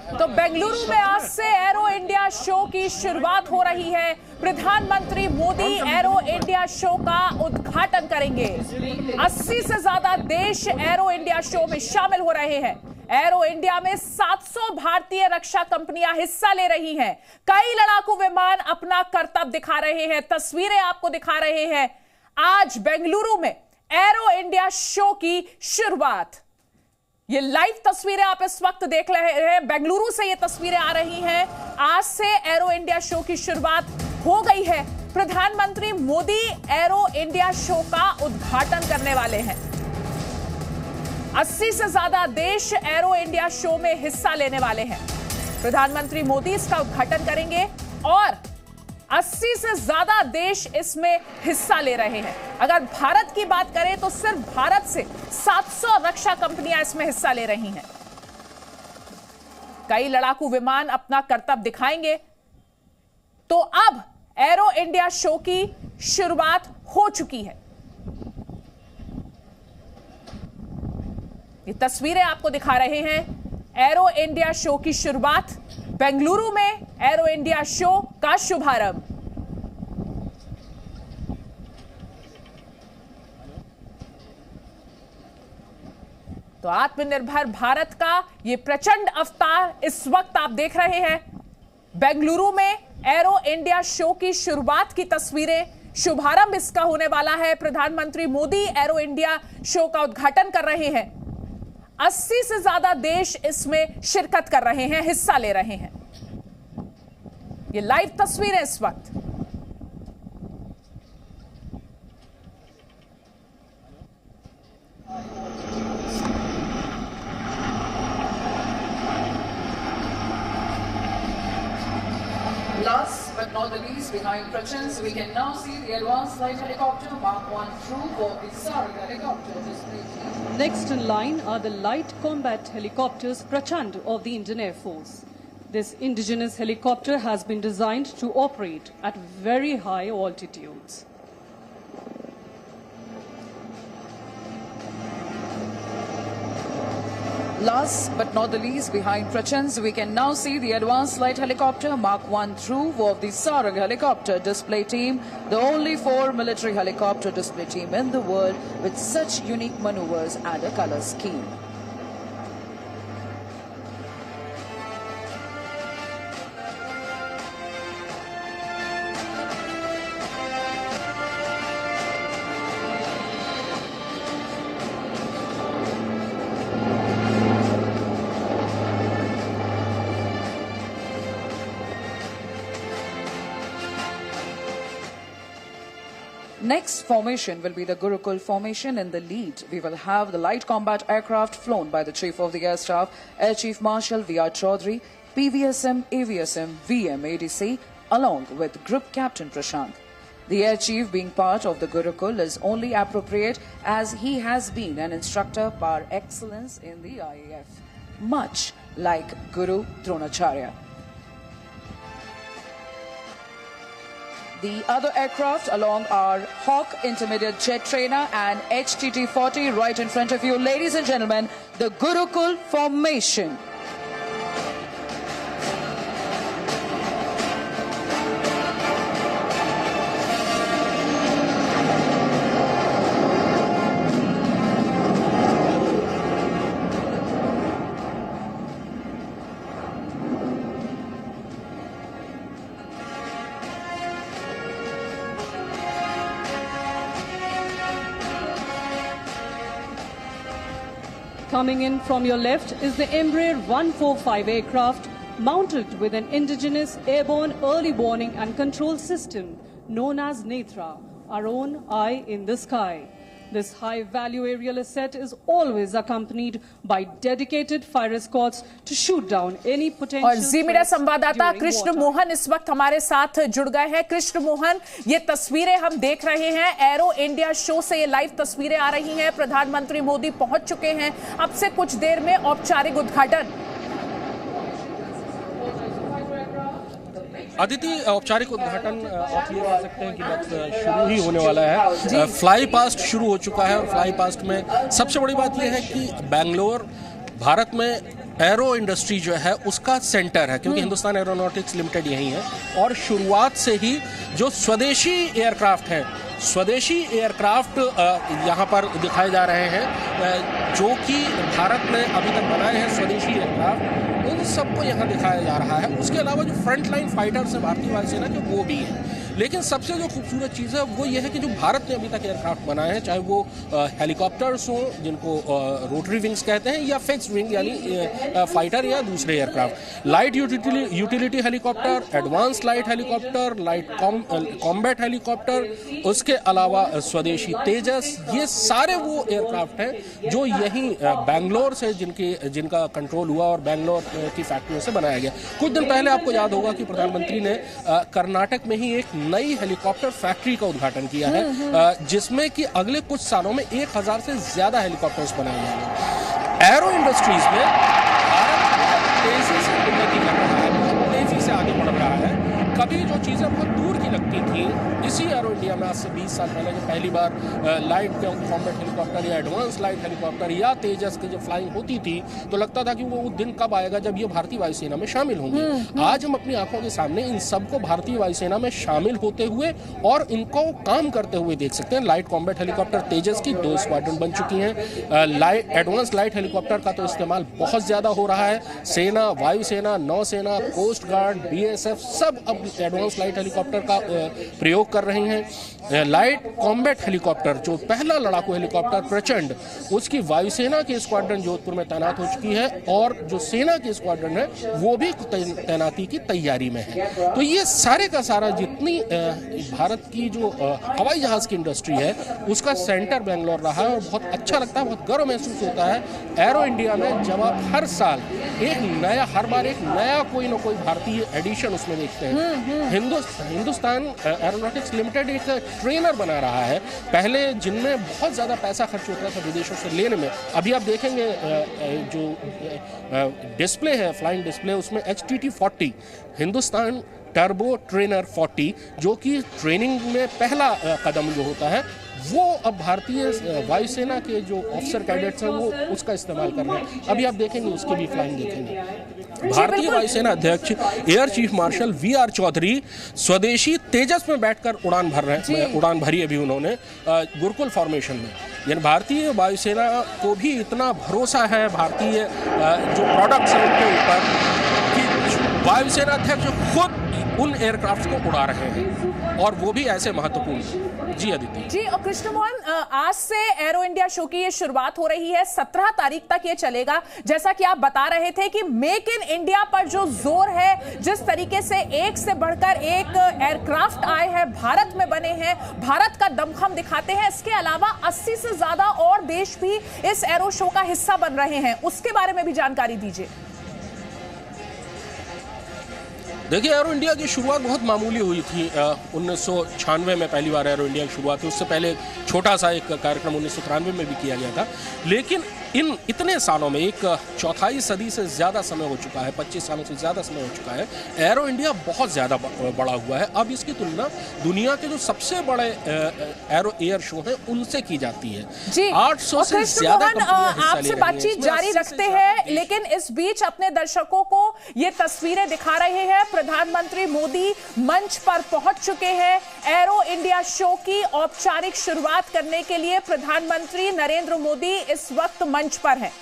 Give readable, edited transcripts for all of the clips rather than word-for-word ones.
तो बेंगलुरु में आज से एरो इंडिया शो की शुरुआत हो रही है। प्रधानमंत्री मोदी एरो इंडिया शो का उद्घाटन करेंगे। 80 से ज्यादा देश एरो इंडिया शो में शामिल हो रहे हैं। एरो इंडिया में 700 भारतीय रक्षा कंपनियां हिस्सा ले रही हैं। कई लड़ाकू विमान अपना करतब दिखा रहे हैं। तस्वीरें आपको दिखा रहे हैं। आज बेंगलुरु में एरो इंडिया शो की शुरुआत। ये लाइव तस्वीरें आप इस वक्त देख रहे हैं। बेंगलुरु से ये तस्वीरें आ रही हैं। आज से एरो इंडिया शो की शुरुआत हो गई है। प्रधानमंत्री मोदी एरो इंडिया शो का उद्घाटन करने वाले हैं। 80 से ज्यादा देश एरो इंडिया शो में हिस्सा लेने वाले हैं। प्रधानमंत्री मोदी इसका उद्घाटन करेंगे और 80 से ज्यादा देश इसमें हिस्सा ले रहे हैं। अगर भारत की बात करें तो सिर्फ भारत से 700 रक्षा कंपनियां इसमें हिस्सा ले रही हैं। कई लड़ाकू विमान अपना करतब दिखाएंगे। तो अब एरो इंडिया शो की शुरुआत हो चुकी है। ये तस्वीरें आपको दिखा रहे हैं। एरो इंडिया शो की शुरुआत, बेंगलुरु में एरो इंडिया शो का शुभारंभ। तो आत्मनिर्भर भारत का ये प्रचंड अवतार इस वक्त आप देख रहे हैं। बेंगलुरु में एरो इंडिया शो की शुरुआत की तस्वीरें, शुभारंभ इसका होने वाला है। प्रधानमंत्री मोदी एरो इंडिया शो का उद्घाटन कर रहे हैं। 80 से ज्यादा देश इसमें शिरकत कर रहे हैं, हिस्सा ले रहे हैं। ये लाइव तस्वीरें इस वक्त। Last but not the least, behind Prachans, we can now see the advanced light helicopter Mark 1 through for the Sarang helicopter display team. Next in line are the light combat helicopters Prachand of the Indian Air Force. This indigenous helicopter has been designed to operate at very high altitudes. Last but not the least, behind Prachans, we can now see the advanced light helicopter Mark 1 through of the Sarang helicopter display team, the only 4 military helicopter display team in the world with such unique maneuvers and a color scheme. Next formation will be the Gurukul formation. In the lead, we will have the light combat aircraft flown by the Chief of the Air Staff, Air Chief Marshal V.R. Chaudhary, PVSM, AVSM, VM, ADC, along with Group Captain Prashant. The Air Chief, being part of the Gurukul, is only appropriate as he has been an instructor par excellence in the IAF, much like Guru Dronacharya. The other aircraft along are Hawk Intermediate Jet Trainer and HTT-40 right in front of you. Ladies and gentlemen, the Gurukul formation. Coming in from your left is the Embraer 145 aircraft mounted with an indigenous airborne early warning and control system known as Netra, our own eye in the sky. This high-value aerial asset is always accompanied by dedicated fire escorts to shoot down any potential और जी media संवाददाता during Krishna wartime. Mohan इस वक्त हमारे साथ जुड़ गए हैं। कृष्ण मोहन, ये तस्वीरें हम देख रहे हैं एरो इंडिया शो से, ये लाइव तस्वीरें आ रही हैं। प्रधानमंत्री मोदी पहुंच चुके हैं। अब से कुछ देर में औपचारिक उद्घाटन। अदिति, औपचारिक उद्घाटन आप ये कह सकते हैं कि बस शुरू ही होने वाला है। फ्लाई पास्ट शुरू हो चुका है और फ्लाई पास्ट में सबसे बड़ी बात यह है कि बेंगलोर भारत में एरो इंडस्ट्री जो है उसका सेंटर है, क्योंकि हिंदुस्तान एरोनॉटिक्स लिमिटेड यही है। और शुरुआत से ही जो स्वदेशी एयरक्राफ्ट हैं, स्वदेशी एयरक्राफ्ट यहाँ पर दिखाए जा रहे हैं, जो कि भारत ने अभी तक बनाए हैं स्वदेशी एयरक्राफ्ट, उन सबको यहाँ दिखाया जा रहा है। उसके अलावा जो फ्रंट लाइन फाइटर्स हैं भारतीय वायुसेना के, वो भी हैं। लेकिन सबसे जो खूबसूरत चीज़ है वो ये है कि जो भारत ने अभी तक एयरक्राफ्ट बनाए हैं, चाहे वो हेलीकॉप्टर्स हों जिनको रोटरी विंग्स कहते हैं, या फिक्स विंग यानी फाइटर या दूसरे aircraft, light utility helicopter, advance light helicopter, light combat helicopter, उसके अलावा स्वदेशी तेजस, ये सारे वो एयरक्राफ्ट हैं जो यहीं बेंगलोर से जिनका कंट्रोल हुआ और बेंगलोर की फैक्ट्रियों से बनाया गया। कुछ दिन पहले आपको याद होगा कि प्रधानमंत्री ने कर्नाटक में ही एक नई हेलीकॉप्टर फैक्ट्री का उद्घाटन किया है, जिसमें कि अगले कुछ सालों में 1000 से ज्यादा हेलीकॉप्टर्स बनाए जाएंगे। एरो इंडस्ट्रीज में भारत तेजी से उन्नति कर रहा है, बहुत तेजी से आगे बढ़ रहा है। कभी जो चीज़ें बहुत दूर की लगती थी, इसी एरो इंडिया में आज से 20 साल पहले जब पहली बार लाइट कॉम्बैट हेलीकॉप्टर या एडवांस लाइट हेलीकॉप्टर या तेजस की जब फ्लाइंग होती थी, तो लगता था कि वो दिन कब आएगा जब ये भारतीय वायुसेना में शामिल होंगे। आज हम अपनी आंखों के सामने इन सबको भारतीय वायुसेना में शामिल होते हुए और इनको काम करते हुए देख सकते हैं। लाइट कॉम्बैट हेलीकॉप्टर तेजस की 2 स्क्वाड्रन बन चुकी हैं। एडवांस लाइट हेलीकॉप्टर का तो इस्तेमाल बहुत ज़्यादा हो रहा है। सेना, वायुसेना, नौसेना, कोस्ट गार्ड, BSF सब अब एडवांस लाइट हेलीकॉप्टर का प्रयोग कर रहे हैं। लाइट कॉम्बैट हेलीकॉप्टर, जो पहला लड़ाकू हेलीकॉप्टर प्रचंड, उसकी वायुसेना की स्क्वाड्रन जोधपुर में तैनात हो चुकी है, और जो सेना की स्क्वाड्रन है वो भी तैनाती की तैयारी में है। तो ये सारे का सारा जितनी भारत की जो हवाई जहाज की इंडस्ट्री है, उसका सेंटर बेंगलोर रहा है। और बहुत अच्छा लगता है, बहुत गर्व महसूस होता है एरो इंडिया में जब आप हर साल हर बार एक नया कोई ना कोई भारतीय एडिशन उसमें देखते हैं। हिंदुस्तान एरोनॉटिक्स लिमिटेड एक ट्रेनर बना रहा है, पहले जिनमें बहुत ज़्यादा पैसा खर्च होता था विदेशों से लेने में। अभी आप देखेंगे जो डिस्प्ले है, फ्लाइंग डिस्प्ले, उसमें HTT 40 हिंदुस्तान टर्बो ट्रेनर 40, जो कि ट्रेनिंग में पहला कदम जो होता है, वो अब भारतीय वायुसेना के जो ऑफिसर कैडेट्स हैं वो उसका इस्तेमाल कर रहे हैं। अभी आप देखेंगे उसकी भी फ्लाइंग देखेंगे। भारतीय वायुसेना अध्यक्ष air chief marshal VR Chaudhary स्वदेशी तेजस में बैठकर उड़ान भरी अभी उन्होंने गुरुकुल फॉर्मेशन में। यानी भारतीय वायुसेना को भी इतना भरोसा है भारतीय जो प्रोडक्ट्स हैं उनके ऊपर कि वायुसेना अध्यक्ष खुद उन एयरक्राफ्ट को उड़ा रहे हैं, और वो भी ऐसे महत्वपूर्ण। जी अदिति जी, और कृष्ण मोहन, आज से एरो इंडिया शो की ये शुरुआत हो रही है, 17 तारीख तक ये चलेगा। जैसा कि आप बता रहे थे कि मेक इन इंडिया पर जो जोर है, जिस तरीके से एक से बढ़कर एक एयरक्राफ्ट आए हैं, भारत में बने हैं, भारत का दमखम दिखाते हैं। इसके अलावा 80 से ज्यादा और देश भी इस एरो शो का हिस्सा बन रहे हैं, उसके बारे में भी जानकारी दीजिए। देखिए, एरो इंडिया की शुरुआत बहुत मामूली हुई थी। 1996 में पहली बार एरो इंडिया की शुरुआत हुई। उससे पहले छोटा सा एक कार्यक्रम 1993 में भी किया गया था। लेकिन इन इतने सालों में, एक चौथाई सदी से ज़्यादा समय हो चुका है, 25 सालों से ज़्यादा समय हो चुका है, एरो इंडिया बहुत ज़्यादा बड़ा हुआ है। अब इसकी तुलना दुनिया के जो सबसे बड़े एयर शो हैं उनसे की जाती है। जी, 800 से ज़्यादा आपसे बातचीत जारी रखते हैं, लेकिन इस बीच अपने दर्शकों को ये तस्वीरें दिखा रहे हैं। प्रधानमंत्री मोदी मंच पर पहुंच चुके हैं। एरो इंडिया शो की औपचारिक शुरुआत करने के लिए प्रधानमंत्री नरेंद्र मोदी इस वक्त मंच पर हैं।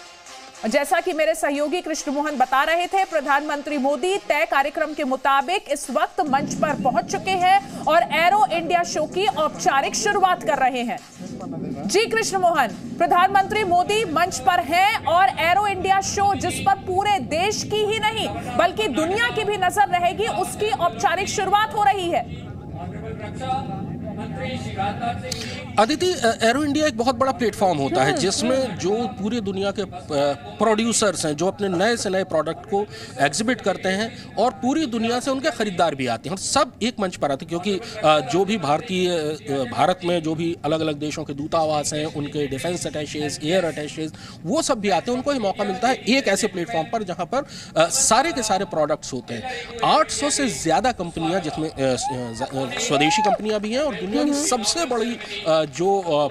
जैसा कि मेरे सहयोगी कृष्ण मोहन बता रहे थे, प्रधानमंत्री मोदी तय कार्यक्रम के मुताबिक इस वक्त मंच पर पहुंच चुके हैं और एरो इंडिया शो की औपचारिक शुरुआत कर रहे हैं। जी कृष्ण मोहन, प्रधानमंत्री मोदी मंच पर हैं और एरो इंडिया शो, जिस पर पूरे देश की ही नहीं बल्कि दुनिया की भी नजर रहेगी, उसकी औपचारिक शुरुआत हो रही है। अदिति, एरो इंडिया एक बहुत बड़ा प्लेटफॉर्म होता है जिसमें जो पूरी दुनिया के प्रोड्यूसर्स हैं, जो अपने नए से नए प्रोडक्ट को एग्जिबिट करते हैं, और पूरी दुनिया से उनके खरीदार भी आते हैं, और सब एक मंच पर आते हैं। क्योंकि जो भी भारत में जो भी अलग अलग देशों के दूतावास हैं, उनके डिफेंस अटैचेज, एयर अटैचेज, वो सब भी आते हैं। उनको ही मौका मिलता है एक ऐसे प्लेटफॉर्म पर जहाँ पर सारे के सारे प्रोडक्ट्स होते हैं। 800 से ज़्यादा कंपनियाँ, जिसमें स्वदेशी कंपनियाँ भी हैं और दुनिया की की सबसे बड़ी जो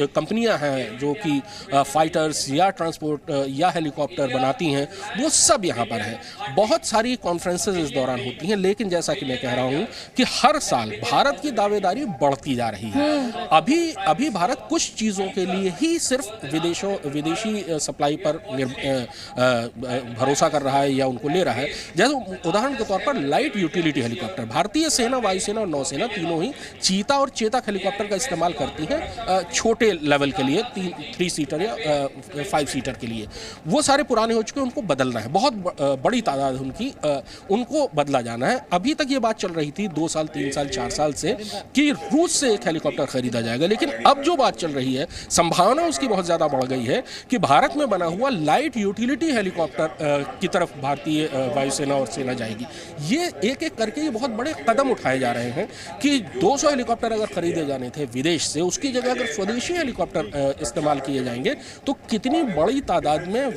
कंपनियां हैं जो कि फाइटर्स या ट्रांसपोर्ट या हेलीकॉप्टर बनाती हैं, वो सब यहाँ पर है। बहुत सारी कॉन्फ्रेंसेस इस दौरान होती हैं, लेकिन जैसा कि मैं कह रहा हूँ कि हर साल भारत की दावेदारी बढ़ती जा रही है। अभी भारत कुछ चीज़ों के लिए ही सिर्फ विदेशी सप्लाई पर भरोसा कर रहा है या उनको ले रहा है। जैसे उदाहरण के तौर पर लाइट यूटिलिटी हेलीकॉप्टर, भारतीय सेना, वायुसेना और नौसेना तीनों ही चीता और चेतक हेलीकॉप्टर का इस्तेमाल करती हैं छोटे लेवल के लिए, 3 सीटर या 5 सीटर के लिए। वो सारे पुराने हो चुके, उनको बदलना है। बहुत बड़ी तादाद उनकी, उनको बदला जाना है। अभी तक ये बात चल रही थी 2 साल 3 साल 4 साल से कि रूस से एक हेलीकॉप्टर खरीदा जाएगा, लेकिन अब जो बात चल रही है, संभावना उसकी बहुत ज़्यादा बढ़ गई है कि भारत में बना हुआ लाइट यूटिलिटी हेलीकॉप्टर की तरफ भारतीय वायुसेना और सेना जाएगी। ये एक एक करके ये बहुत बड़े कदम उठाए जा रहे हैं कि 200 हेलीकॉप्टर अगर खरीदे जाने थे विदेश से, उसकी जगह अगर स्वदेशी हेलीकॉप्टर इस्तेमाल किए जाएंगे तो कितनी बड़ी तादाद में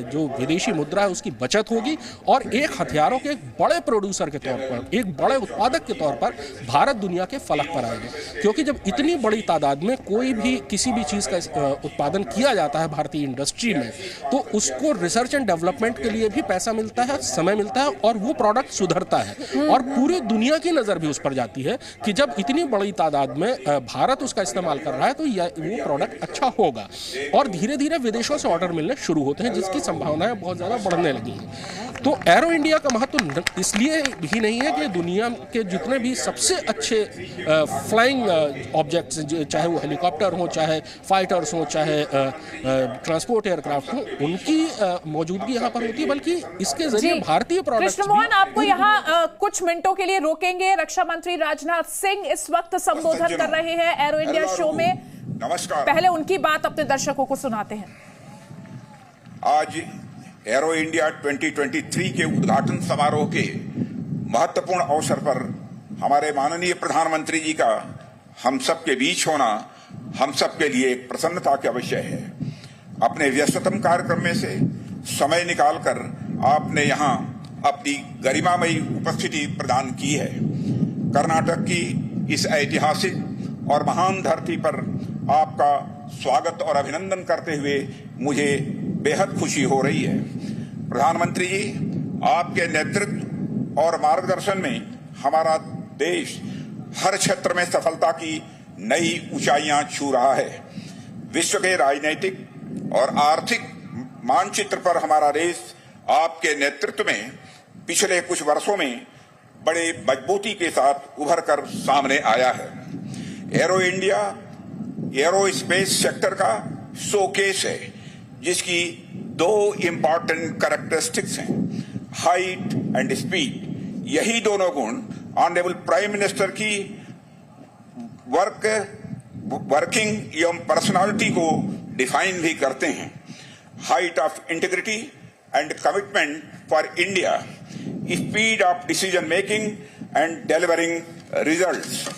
जो विदेशी मुद्रा है उसकी बचत होगी और एक हथियारों के एक बड़े प्रोड्यूसर के तौर पर, एक बड़े उत्पादक के तौर पर भारत दुनिया के फलक पर आएगा। क्योंकि जब इतनी बड़ी तादाद में कोई भी किसी भी चीज़ का उत्पादन किया जाता है भारतीय इंडस्ट्री में, तो उसको रिसर्च एंड डेवलपमेंट के लिए भी पैसा मिलता है, समय मिलता है और वो प्रोडक्ट सुधरता है और पूरी दुनिया की नज़र भी उस पर जाती है कि जब इतनी बड़ी तादाद में भारत उसका इस्तेमाल कर रहा है तो वो प्रोडक्ट अच्छा होगा। और धीरे धीरे विदेशों से ऑर्डर मिलने शुरू होते हैं, जिसकी संभावनाएं बहुत ज़्यादा बढ़ने लगी हैं। तो एरो इंडिया का महत्व इसलिए भी नहीं है कि दुनिया के जितने भी सबसे अच्छे फ्लाइंग ऑब्जेक्ट्स, चाहे वो हेलीकॉप्टर हो, चाहे फाइटर्स हो, चाहे ट्रांसपोर्ट एयरक्राफ्ट हो, उनकी मौजूदगी यहाँ पर होती है, बल्कि इसके जरिए भारतीय प्रोडक्ट्स। कृष्ण मोहन, आपको यहाँ कुछ मिनटों के लिए रोकेंगे। रक्षा मंत्री राजनाथ सिंह इस वक्त संबोधन कर रहे हैं एरो इंडिया शो में। नमस्कार। पहले उनकी बात अपने दर्शकों को सुनाते हैं। आज एरो इंडिया 2023 के उद्घाटन समारोह के महत्वपूर्ण अवसर पर हमारे माननीय प्रधानमंत्री जी का हम सबके बीच होना हम सबके लिए एक प्रसन्नता का विषय है। अपने व्यस्ततम कार्यक्रम में से समय निकालकर आपने यहाँ अपनी गरिमामयी उपस्थिति प्रदान की है। कर्नाटक की इस ऐतिहासिक और महान धरती पर आपका स्वागत और अभिनंदन करते हुए मुझे बेहद खुशी हो रही है। प्रधानमंत्री जी, आपके नेतृत्व और मार्गदर्शन में हमारा देश हर क्षेत्र में सफलता की नई ऊंचाइयां छू रहा है। विश्व के राजनीतिक और आर्थिक मानचित्र पर हमारा देश आपके नेतृत्व में पिछले कुछ वर्षों में बड़े मजबूती के साथ उभर कर सामने आया है। Arrow India arrow space sector का शोकेस है, जिसकी 2 इंपॉर्टेंट कैरेक्टरिस्टिक्स हैं, हाइट एंड स्पीड। यही दोनों गुण ऑनरेबल प्राइम मिनिस्टर की वर्किंग एवं पर्सनालिटी को डिफाइन भी करते हैं। Height of integrity and commitment for India, speed of decision making and delivering results.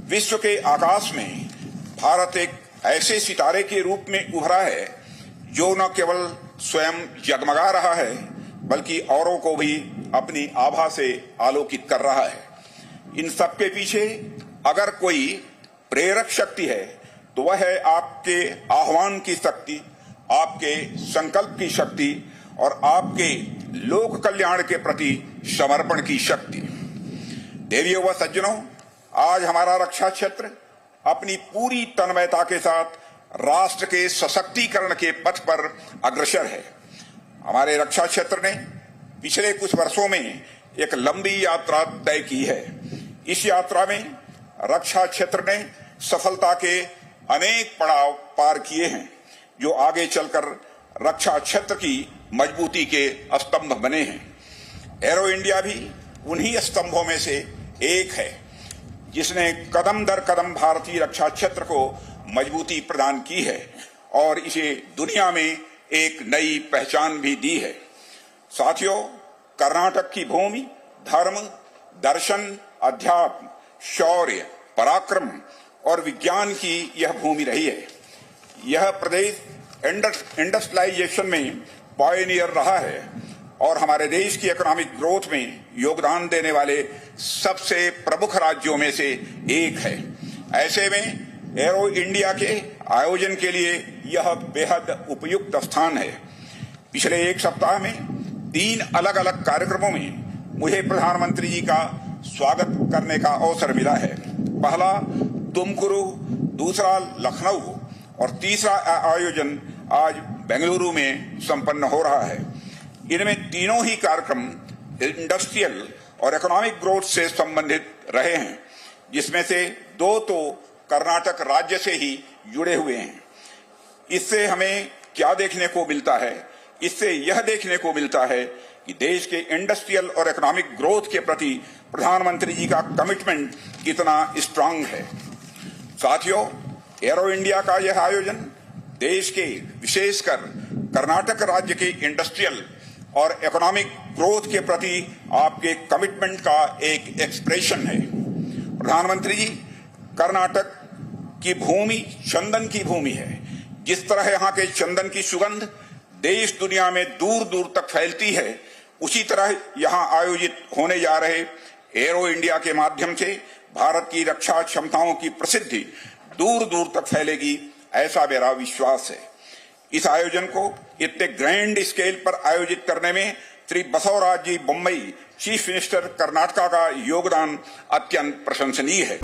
विश्व के आकाश में भारत एक ऐसे सितारे के रूप में उभरा है जो न केवल स्वयं जगमगा रहा है, बल्कि औरों को भी अपनी आभा से आलोकित कर रहा है। इन सबके पीछे अगर कोई प्रेरक शक्ति है तो वह है आपके आह्वान की शक्ति, आपके संकल्प की शक्ति और आपके लोक कल्याण के प्रति समर्पण की शक्ति। देवियों व सज्जनों, आज हमारा रक्षा क्षेत्र अपनी पूरी तन्मयता के साथ राष्ट्र के सशक्तिकरण के पथ पर अग्रसर है। हमारे रक्षा क्षेत्र ने पिछले कुछ वर्षों में एक लंबी यात्रा तय की है। इस यात्रा में रक्षा क्षेत्र ने सफलता के अनेक पड़ाव पार किए हैं, जो आगे चलकर रक्षा क्षेत्र की मजबूती के स्तंभ बने हैं। एरो इंडिया भी उन्हीं स्तंभों में से एक है, जिसने कदम दर कदम भारतीय रक्षा क्षेत्र को मजबूती प्रदान की है और इसे दुनिया में एक नई पहचान भी दी है। साथियों, कर्नाटक की भूमि धर्म, दर्शन, अध्यात्म, शौर्य, पराक्रम और विज्ञान की यह भूमि रही है। यह प्रदेश इंडस्ट्रियलाइजेशन में पायनियर रहा है और हमारे देश की इकोनॉमिक ग्रोथ में योगदान देने वाले सबसे प्रमुख राज्यों में से एक है। ऐसे में एरो इंडिया के आयोजन के लिए यह बेहद उपयुक्त स्थान है। पिछले एक सप्ताह में 3 अलग अलग कार्यक्रमों में मुझे प्रधानमंत्री जी का स्वागत करने का अवसर मिला है। पहला तुमकुरु, दूसरा लखनऊ और तीसरा आयोजन आज बेंगलुरु में संपन्न हो रहा है। इनमें तीनों ही कार्यक्रम इंडस्ट्रियल और इकोनॉमिक ग्रोथ से संबंधित रहे हैं, जिसमें से 2 तो कर्नाटक राज्य से ही जुड़े हुए हैं। इससे हमें क्या देखने को मिलता है? इससे यह देखने को मिलता है कि देश के इंडस्ट्रियल और इकोनॉमिक ग्रोथ के प्रति प्रधानमंत्री जी का कमिटमेंट कितना स्ट्रांग है। साथियों, एरो इंडिया का यह आयोजन देश के, विशेषकर कर्नाटक राज्य के इंडस्ट्रियल और इकोनॉमिक ग्रोथ के प्रति आपके कमिटमेंट का एक एक्सप्रेशन है। प्रधानमंत्री जी, कर्नाटक की भूमि चंदन की भूमि है। जिस तरह यहाँ के चंदन की सुगंध देश दुनिया में दूर दूर तक फैलती है, उसी तरह यहाँ आयोजित होने जा रहे एरो इंडिया के माध्यम से भारत की रक्षा क्षमताओं की प्रसिद्धि दूर दूर तक फैलेगी, ऐसा मेरा विश्वास है। इस आयोजन को इतने ग्रैंड स्केल पर आयोजित करने में श्री बसवराज जी बोम्मई, चीफ मिनिस्टर कर्नाटका का योगदान अत्यंत प्रशंसनीय है।